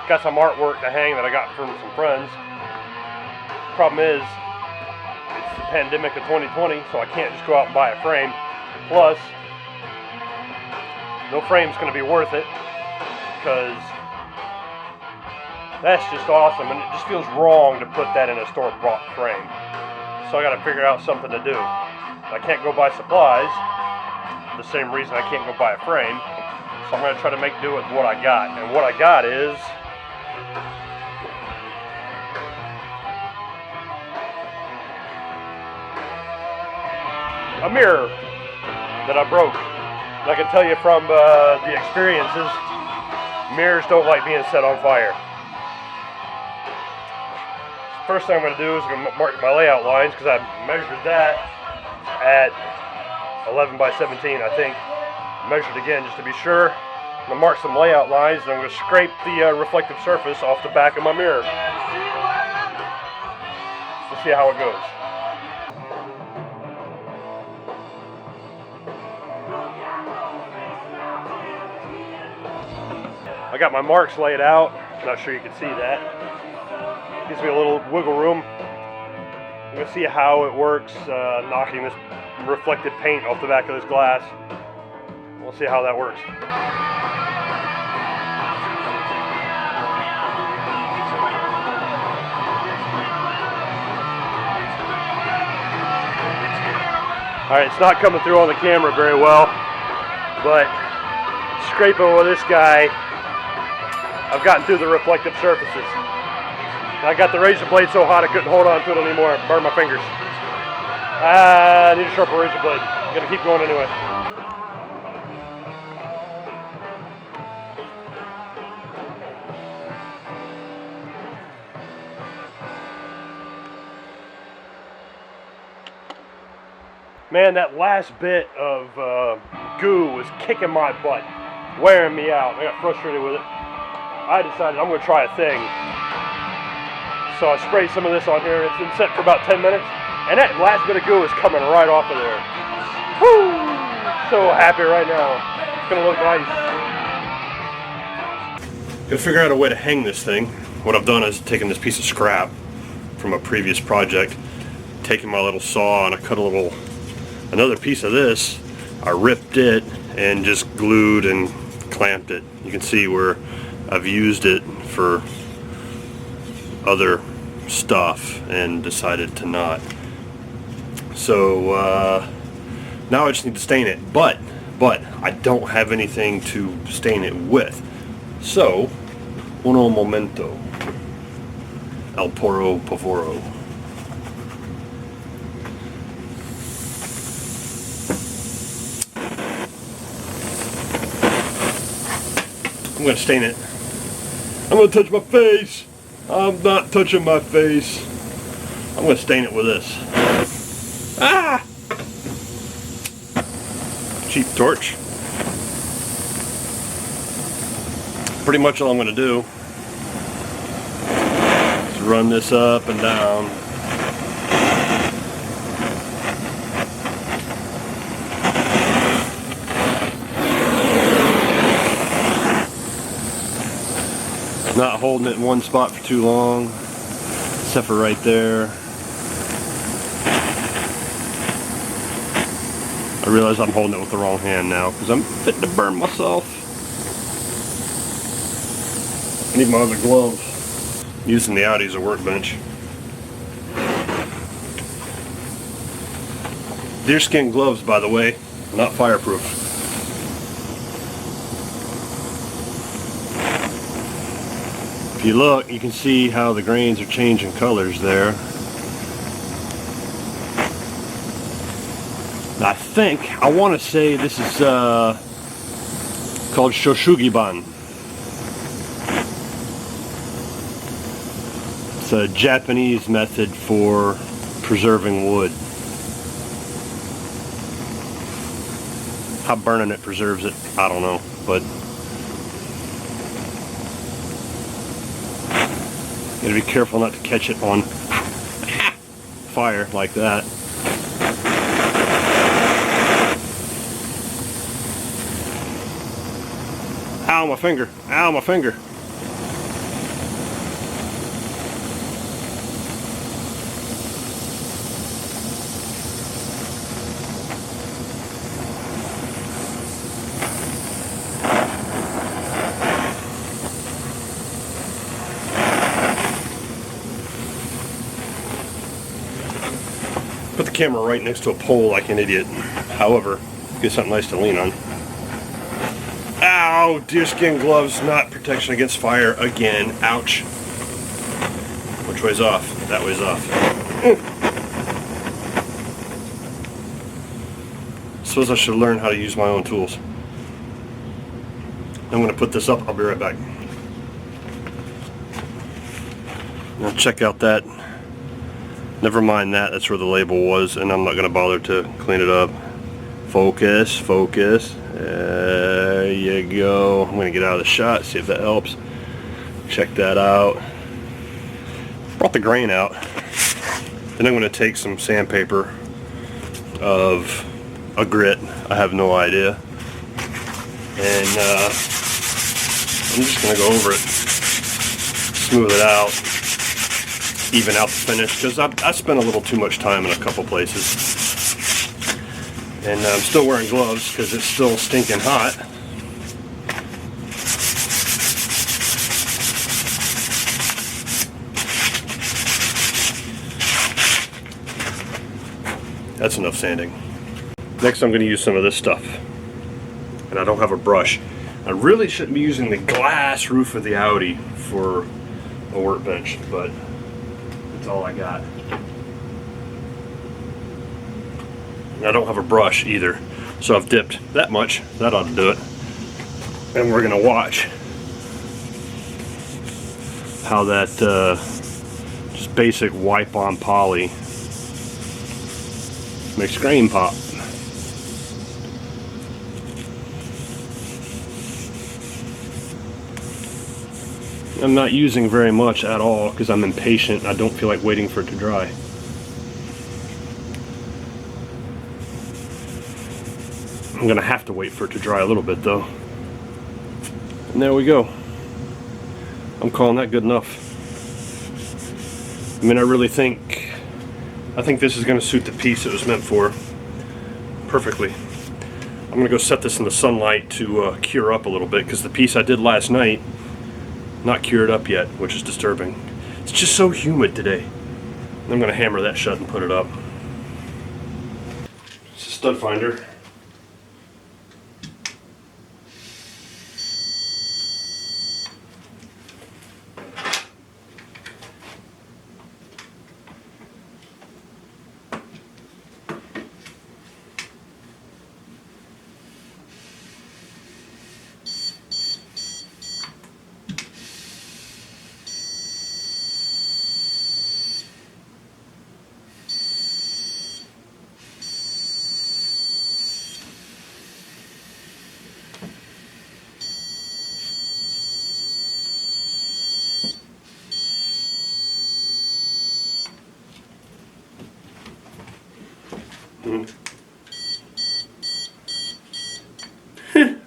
got some artwork to hang that I got from some friends. Problem is, it's the pandemic of 2020, so I can't just go out and buy a frame. Plus, no frame's going to be worth it, because that's just awesome, and it just feels wrong to put that in a store-bought frame. So I got to figure out something to do. I can't go buy supplies, the same reason I can't go buy a frame. So I'm going to try to make do with what I got. And what I got is a mirror that I broke. And I can tell you from the experiences, mirrors don't like being set on fire. First thing I'm going to do is I'm going to mark my layout lines, because I measured that at 11 by 17, I think. Measured again just to be sure. I'm going to mark some layout lines, and I'm going to scrape the reflective surface off the back of my mirror. Let's see how it goes. I got my marks laid out. Not sure you can see that. Gives me a little wiggle room. I'm going to see how it works knocking this reflected paint off the back of this glass. We'll see how that works. Alright, it's not coming through on the camera very well, but scraping with this guy, I've gotten through the reflective surfaces. I got the razor blade so hot I couldn't hold on to it anymore. It burned my fingers. I need a sharper razor blade. I'm gonna keep going anyway. Man, that last bit of goo was kicking my butt, wearing me out. I got frustrated with it. I decided I'm going to try a thing. So I sprayed some of this on here. It's been set for about 10 minutes. And that last bit of goo is coming right off of there. Woo! So happy right now. It's going to look nice. Gotta figure out a way to hang this thing. What I've done is taken this piece of scrap from a previous project, taken my little saw, and I cut another piece of this. I ripped it and just glued and clamped it. You can see where I've used it for other stuff and decided to not. So now I just need to stain it, but I don't have anything to stain it with. So uno momento, el porro pavoro. I'm going to stain it. I'm going to touch my face. I'm not touching my face. I'm going to stain it with this. Ah! Cheap torch. Pretty much all I'm going to do is run this up and down. Not holding it in one spot for too long, except for right there. I realize I'm holding it with the wrong hand now because I'm fitting to burn myself. I need my other gloves. Using the Audi as a workbench. Deerskin gloves, by the way, not fireproof. If you look, you can see how the grains are changing colors there. I want to say this is called Shoshugiban. It's a Japanese method for preserving wood. How burning it preserves it, I don't know, but gotta be careful not to catch it on fire like that. Ow, my finger. Ow, my finger. camera right next to a pole like an idiot. However, get something nice to lean on. Ow! Deerskin gloves, not protection against fire again. Ouch. Which way's off? That way's off. Suppose I should learn how to use my own tools. I'm going to put this up. I'll be right back. Now check out that. Never mind that. That's where the label was, and I'm not going to bother to clean it up. Focus, focus. There you go. I'm going to get out of the shot, see if that helps. Check that out. Brought the grain out. Then I'm going to take some sandpaper of a grit. I have no idea. And I'm just going to go over it. Smooth it out. Even out the finish. Because I spent a little too much time in a couple places. And I'm still wearing gloves because it's still stinking hot. That's enough sanding. Next I'm going to use some of this stuff. And I don't have a brush. I really shouldn't be using the glass roof of the Audi for a workbench, but that's all I got. I don't have a brush either, so I've dipped that much. That ought to do it. And we're going to watch how that just basic wipe-on poly makes grain pop. I'm not using very much at all because I'm impatient. I don't feel like waiting for it to dry. I'm gonna have to wait for it to dry a little bit though. And there we go. I'm calling that good enough. I mean, I think this is gonna suit the piece it was meant for perfectly. I'm gonna go set this in the sunlight to cure up a little bit because the piece I did last night, not cured up yet, which is disturbing. It's just so humid today. I'm gonna hammer that shut and put it up. It's a stud finder.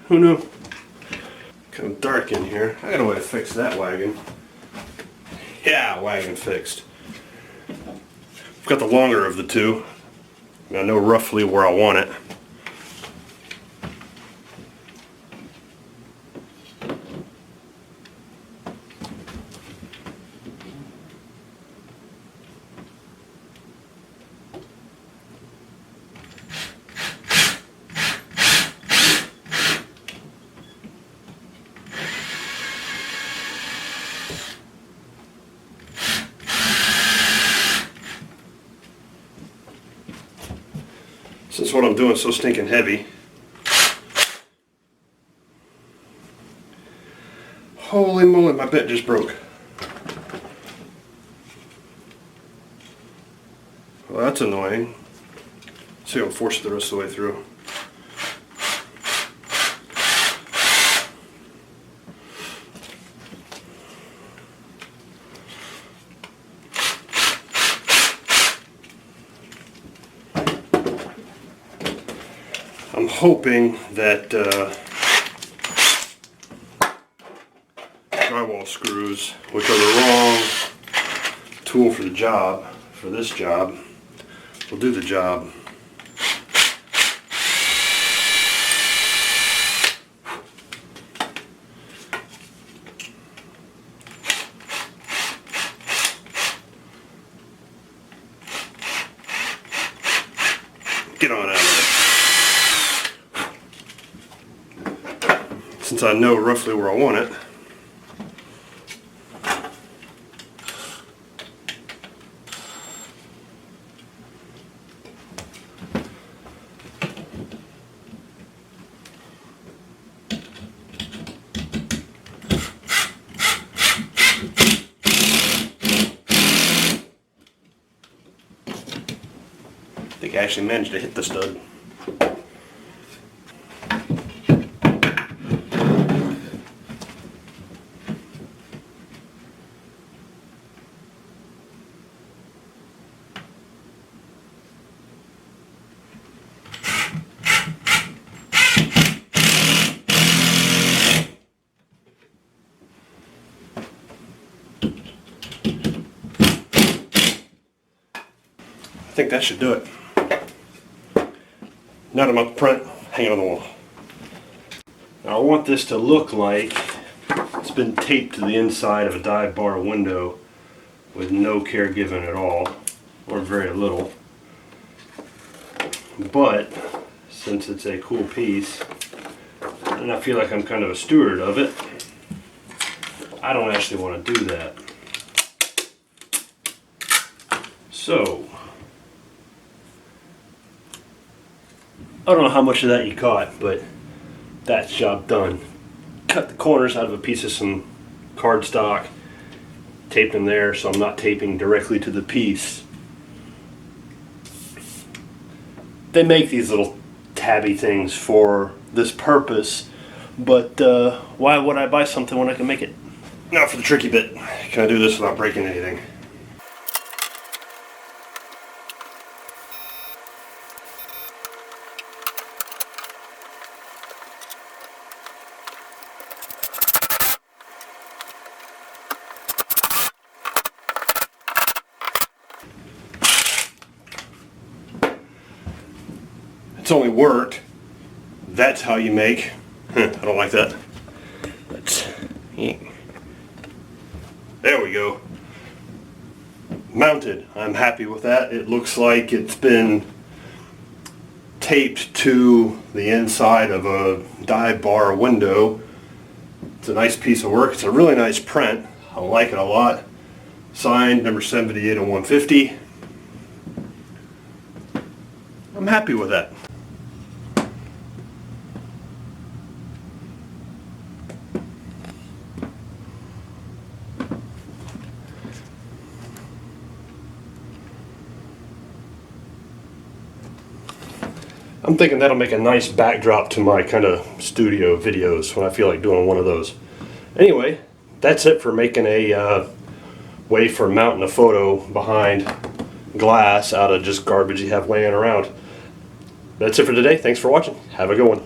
Who knew? Kind of dark in here. I got a way to fix that wagon. Yeah, wagon fixed. I've got the longer of the two. And I know roughly where I want it. Since what I'm doing is so stinking heavy. Holy moly, my bit just broke. Well, that's annoying. See if I can force it the rest of the way through. I'm hoping that drywall screws, which are the wrong tool for the job, for this job, will do the job. Since I know roughly where I want it. I think I actually managed to hit the stud. I think that should do it. Now I'm up front, hang it on the wall. Now I want this to look like it's been taped to the inside of a dive bar window with no care given at all, or very little. But since it's a cool piece, and I feel like I'm kind of a steward of it, I don't actually want to do that. So, I don't know how much of that you caught, but that's job done. Cut the corners out of a piece of some cardstock, taped them there so I'm not taping directly to the piece. They make these little tabby things for this purpose, but why would I buy something when I can make it? Now for the tricky bit. Can I do this without breaking anything? It's only work. That's how you make. I don't like that. There we go. Mounted. I'm happy with that. It looks like it's been taped to the inside of a dive bar window. It's a nice piece of work. It's a really nice print. I like it a lot. Signed number 78 and 150. I'm happy with that. I'm thinking that'll make a nice backdrop to my kind of studio videos when I feel like doing one of those. Anyway, that's it for making a way for mounting a photo behind glass out of just garbage you have laying around. That's it for today. Thanks for watching. Have a good one.